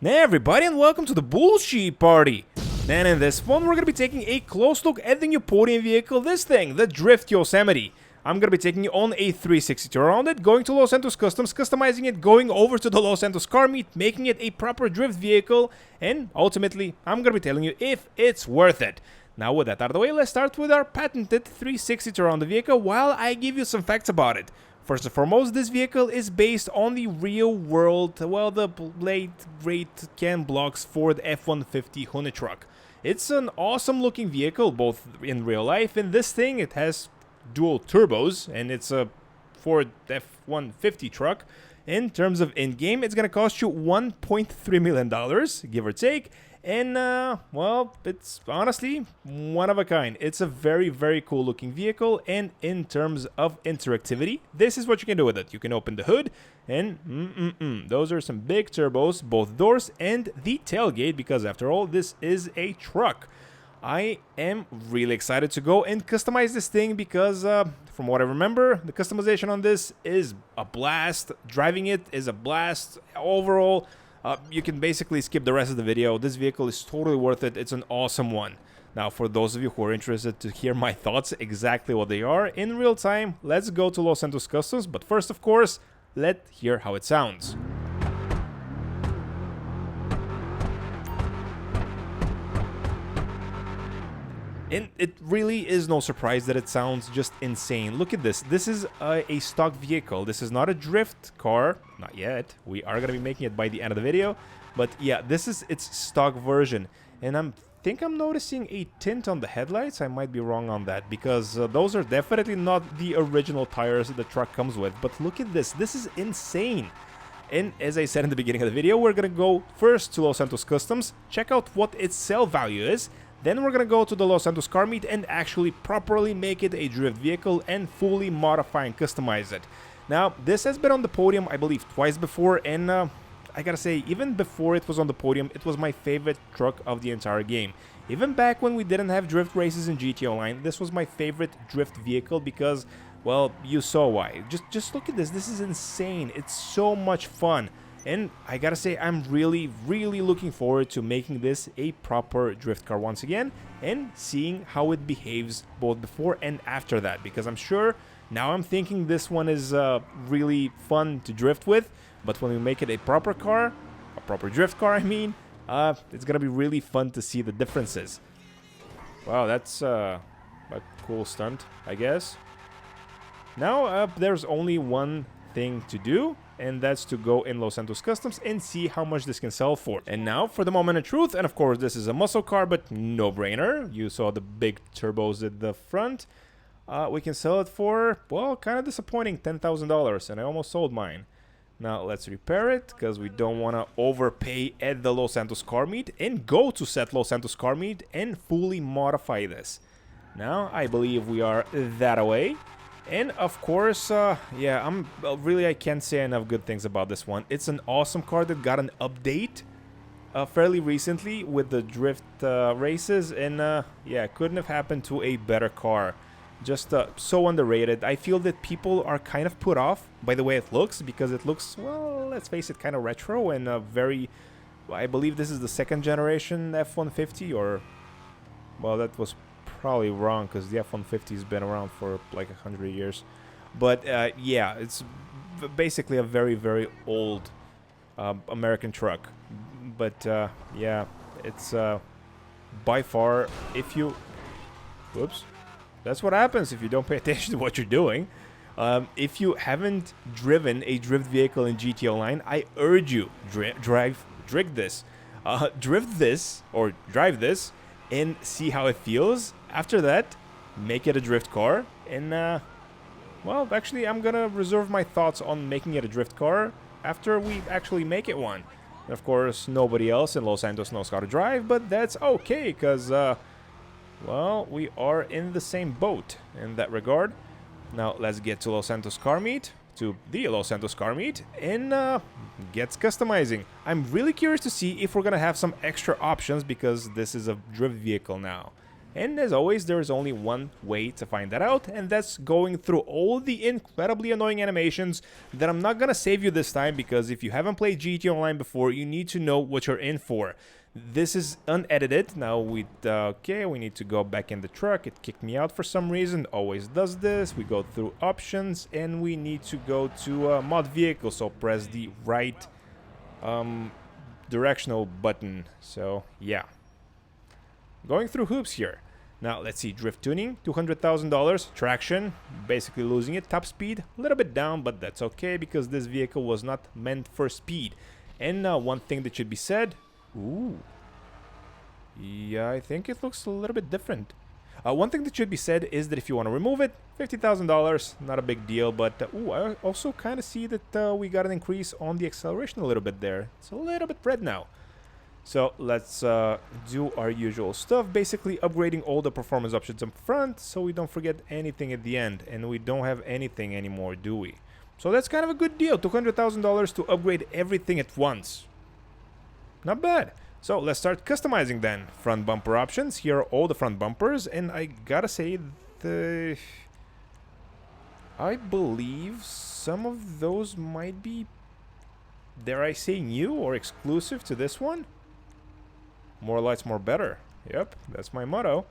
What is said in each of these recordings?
Hey everybody, and welcome to the bullshit party. And in this one we're gonna be taking a close look at the new podium vehicle, this thing, the Drift Yosemite. I'm gonna be taking you on a 360 tour around it, going to Los Santos Customs, customizing it, going over to the Los Santos car meet, making it a proper drift vehicle, and ultimately I'm gonna be telling you if it's worth it. Now with that out of the way, let's start with our patented 360 tour around the vehicle while I give you some facts about it. First and foremost, this vehicle is based on the real world, well, the late great Ken Block's Ford F-150 Honey truck. It's an awesome looking vehicle, both in real life, and this thing, it has dual turbos, and it's a Ford F-150 truck. In terms of in-game, it's going to cost you $1.3 million, give or take. And, well, it's honestly one of a kind. It's a very, very cool looking vehicle. And in terms of interactivity, this is what you can do with it. You can open the hood and those are some big turbos, both doors and the tailgate, because after all, this is a truck. I am really excited to go and customize this thing because, from what I remember, the customization on this is a blast. Driving it is a blast overall. You can basically skip the rest of the video. This vehicle is totally worth it. It's an awesome one. Now, for those of you who are interested to hear my thoughts, exactly what they are in real time, let's go to Los Santos Customs. But first, of course, let's hear how it sounds. And it really is no surprise that it sounds just insane. Look at this. This is a stock vehicle. This is not a drift car. Not yet. We are going to be making it by the end of the video. But yeah, this is its stock version. And I think I'm noticing a tint on the headlights. I might be wrong on that, because those are definitely not the original tires that the truck comes with. But look at this. This is insane. And as I said in the beginning of the video, we're going to go first to Los Santos Customs, check out what its sale value is. Then we're gonna go to the Los Santos car meet and actually properly make it a drift vehicle and fully modify and customize it. Now, this has been on the podium, I believe, twice before, and I gotta say, even before it was on the podium, it was my favorite truck of the entire game. Even back when we didn't have drift races in GT Online, this was my favorite drift vehicle because, well, you saw why. Just look at this. This is insane. It's so much fun. And I gotta say, I'm really looking forward to making this a proper drift car once again and seeing how it behaves both before and after that, because I'm sure now I'm thinking this one is really fun to drift with, but when we make it a proper car, a proper drift car I mean, it's gonna be really fun to see the differences. Wow, that's a cool stunt, I guess. Now there's only one thing to do, and that's to go in Los Santos Customs and see how much this can sell for. And now for the moment of truth, and of course this is a muscle car, but no brainer. You saw the big turbos at the front. We can sell it for, well, kind of disappointing, $10,000, and I almost sold mine. Now let's repair it, because we don't want to overpay at the Los Santos car meet and go to set Los Santos car meet and fully modify this. Now I believe we are that away. And of course, yeah, I can't say enough good things about this one. It's an awesome car that got an update fairly recently with the drift races, and yeah, couldn't have happened to a better car. Just so underrated. I feel that people are kind of put off by the way it looks, because it looks, well, let's face it, kind of retro and I believe this is the second generation F-150, or, well, that was probably wrong, because the F-150 has been around for like 100 years. But yeah, it's basically a very old American truck. But yeah, it's by far, if you... Whoops. That's what happens if you don't pay attention to what you're doing. If you haven't driven a drift vehicle in GT Online, I urge you, drive this, and see how it feels. After that, make it a drift car, and well, actually, I'm gonna reserve my thoughts on making it a drift car after we actually make it one. And of course, nobody else in Los Santos knows how to drive, but that's okay, because, well, we are in the same boat in that regard. Now, let's get to Los Santos car meet, to the Los Santos car meet, and gets customizing. I'm really curious to see if we're gonna have some extra options, because this is a drift vehicle now. And as always, there is only one way to find that out, and that's going through all the incredibly annoying animations that I'm not gonna save you this time, because if you haven't played GT Online before, you need to know what you're in for. This is unedited. Now we need to go back in the truck. It kicked me out for some reason. Always does this. We go through options, and we need to go to mod vehicle. So press the right directional button. So yeah. Going through hoops here. Now, let's see. Drift tuning, $200,000. Traction, basically losing it. Top speed, a little bit down, but that's okay because this vehicle was not meant for speed. And one thing that should be said. Ooh. Yeah, I think it looks a little bit different. One thing that should be said is that if you want to remove it, $50,000. Not a big deal, but ooh, I also kind of see that we got an increase on the acceleration a little bit there. It's a little bit red now. So let's do our usual stuff, basically upgrading all the performance options up front so we don't forget anything at the end. And we don't have anything anymore, do we? So that's kind of a good deal, $200,000 to upgrade everything at once. Not bad. So let's start customizing then. Front bumper options, here are all the front bumpers, and I gotta say, I believe some of those might be, dare I say, new or exclusive to this one. More lights, more better. Yep, that's my motto.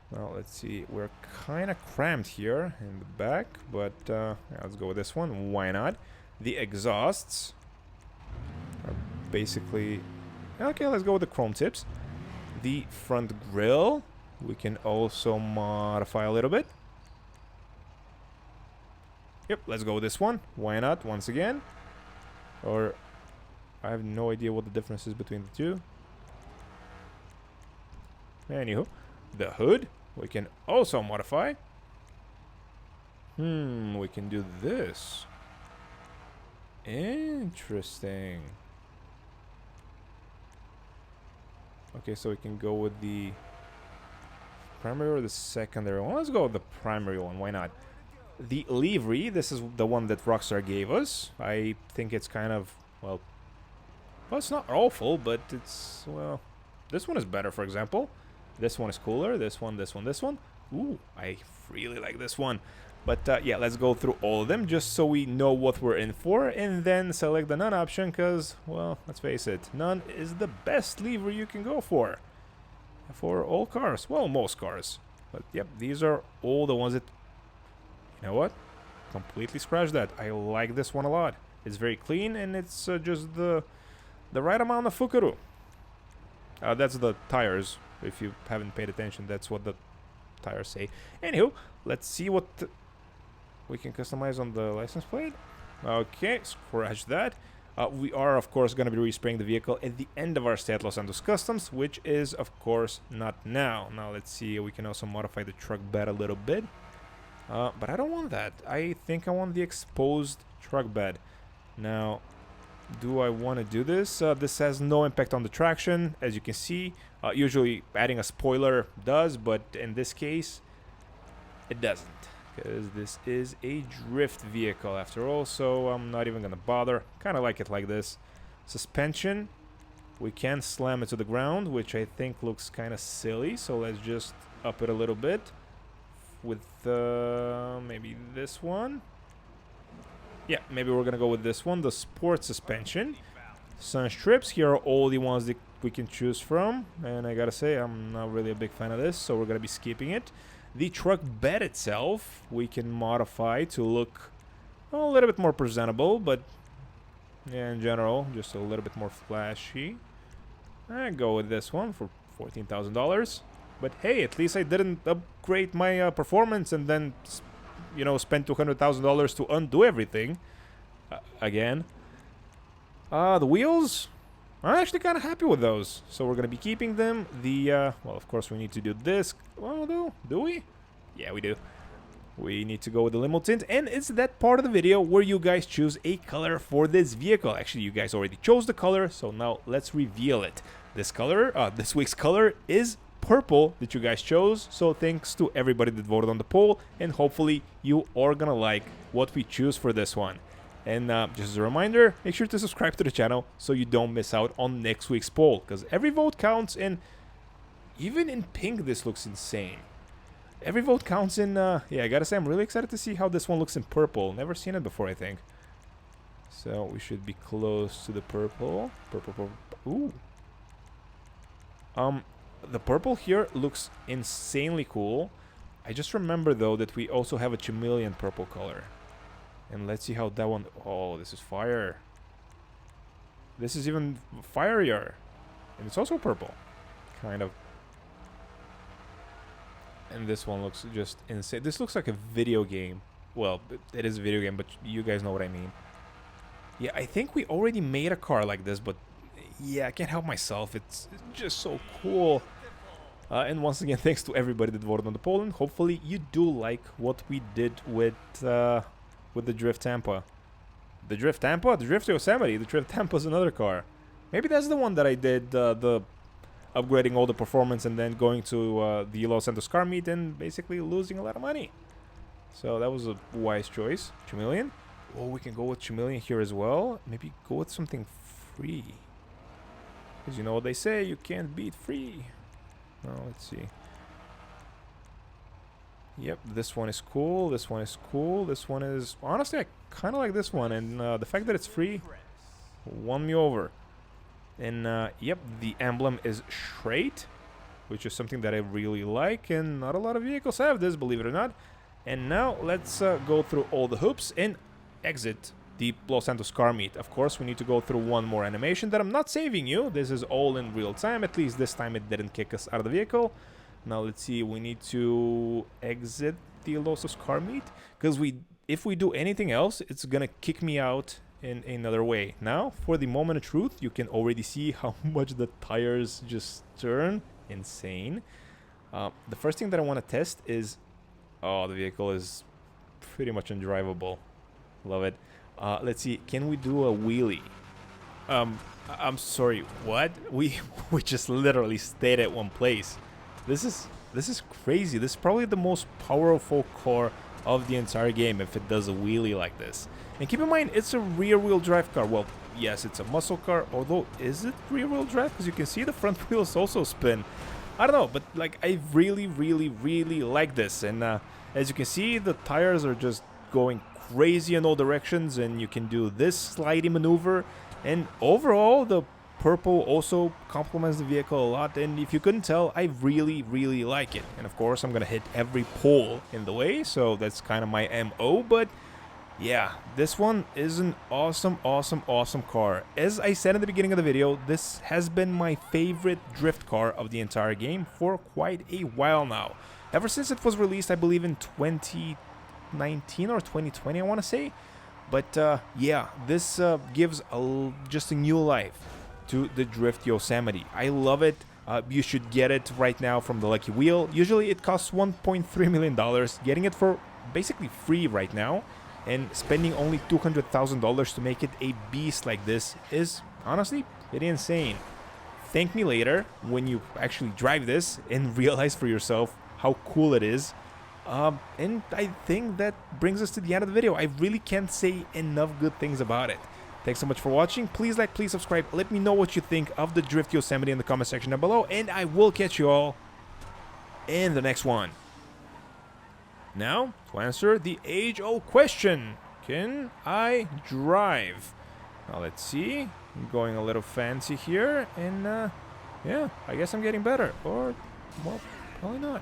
Well, let's see. We're kind of cramped here in the back, but yeah, let's go with this one. Why not? The exhausts are basically... Okay, let's go with the chrome tips. The front grille, we can also modify a little bit. Yep, let's go with this one. Why not? Once again. Or I have no idea what the difference is between the two. Anywho, the hood we can also modify. We can do this. Interesting. Okay, so we can go with the primary or the secondary one. Let's go with the primary one. Why not? The livery, this is the one that Rockstar gave us. I think it's kind of, well, it's not awful, but it's, well, this one is better, for example. This one is cooler. This one, this one, this one. Ooh, I really like this one. But yeah, let's go through all of them just so we know what we're in for, and then select the none option because, well, let's face it, none is the best lever you can go for all cars. Well, most cars. But yep, these are all the ones that, you know what? Completely scratch that. I like this one a lot. It's very clean, and it's just the right amount of fukuru. That's the tires. If you haven't paid attention, that's what the tires say. Anywho, let's see what we can customize on the license plate. Okay, scratch that. We are, of course, going to be respraying the vehicle at the end of our stay at Los Santos Customs, which is, of course, not now. Now, let's see. We can also modify the truck bed a little bit. But I don't want that. I think I want the exposed truck bed. Now, do I want to do this? This has no impact on the traction, as you can see. Usually adding a spoiler does, but in this case, it doesn't. Because this is a drift vehicle after all, so I'm not even going to bother. Kind of like it like this. Suspension, we can slam it to the ground, which I think looks kind of silly, so let's just up it a little bit with maybe this one. Yeah, maybe we're going to go with this one, the sport suspension. Sun strips, here are all the ones that we can choose from, and I gotta say, I'm not really a big fan of this, so we're going to be skipping it. The truck bed itself, we can modify to look a little bit more presentable, but yeah, in general, just a little bit more flashy. I go with this one for $14,000. But hey, at least I didn't upgrade my performance and then, you know, spend $200,000 to undo everything again. The wheels, I'm actually kind of happy with those, so we're going to be keeping them. The, well, of course, we need to do this. Well, do we? Yeah, we do. We need to go with the limo tint, and it's that part of the video where you guys choose a color for this vehicle. Actually, you guys already chose the color, so now let's reveal it. This color, this week's color is purple that you guys chose, so thanks to everybody that voted on the poll, and hopefully you are gonna like what we choose for this one. And just as a reminder, make sure to subscribe to the channel so you don't miss out on next week's poll, because every vote counts, and Even in pink, this looks insane. Every vote counts in, yeah, I gotta say, I'm really excited to see how this one looks in purple. Never seen it before, I think. So, we should be close to the purple. Purple. Ooh. The purple here looks insanely cool. I just remember, though, that we also have a chameleon purple color. And let's see how that one... Oh, this is fire. This is even fireier. And it's also purple. Kind of. And this one looks just insane. This looks like a video game. Well, it is a video game, but you guys know what I mean. Yeah, I think we already made a car like this, but yeah, I can't help myself. It's just so cool. And once again, thanks to everybody that voted on the poll. And hopefully you do like what we did with the Drift Tampa. The Drift Tampa? The Drift Yosemite. The Drift Tampa is another car. Maybe that's the one that I did the upgrading all the performance and then going to the Los Santos car meet and basically losing a lot of money. So that was a wise choice. Chameleon? Oh, we can go with Chameleon here as well. Maybe go with something free. Because you know what they say, you can't beat free. Oh, let's see. Yep, this one is cool. This one is cool. This one is... Honestly, I kind of like this one. And the fact that it's free won me over. And, yep, the emblem is straight, which is something that I really like. And not a lot of vehicles have this, believe it or not. And now, let's go through all the hoops and exit the Los Santos car meet. Of course, we need to go through one more animation that I'm not saving you. This is all in real time. At least this time it didn't kick us out of the vehicle. Now, let's see. We need to exit the Los Santos car meet. Because if we do anything else, it's going to kick me out in another way. Now, for the moment of truth, you can already see how much the tires just turn. Insane. The first thing that I want to test is... Oh, the vehicle is pretty much undrivable. Love it. Let's see. Can we do a wheelie? I'm sorry. What? We just literally stayed at one place. This is crazy. This is probably the most powerful car of the entire game if it does a wheelie like this. And keep in mind, it's a rear-wheel drive car. Well, yes, it's a muscle car. Although, is it rear-wheel drive? Because you can see the front wheels also spin. I don't know, but like I really, really, really like this. And as you can see, the tires are just going crazy in all directions, and you can do this slidey maneuver. And overall, the purple also complements the vehicle a lot. And if you couldn't tell, I really, really like it. And of course, I'm gonna hit every pole in the way, so that's kind of my MO. But yeah, this one is an awesome, awesome, awesome car. As I said in the beginning of the video, this has been my favorite drift car of the entire game for quite a while now. Ever since it was released, I believe in 2019 or 2020, I want to say. But yeah, this gives just a new life to the Drift Yosemite. I love it. You should get it right now from the Lucky Wheel. Usually it costs $1.3 million. Getting it for basically free right now and spending only $200,000 to make it a beast like this is honestly pretty insane. Thank me later when you actually drive this and realize for yourself how cool it is. And I think that brings us to the end of the video. I really can't say enough good things about it. Thanks so much for watching. Please like, please subscribe. Let me know what you think of the Drift Yosemite in the comment section down below. And I will catch you all in the next one. Now, to answer the age-old question, can I drive? Now, let's see. I'm going a little fancy here. And, yeah, I guess I'm getting better. Or, well, probably not.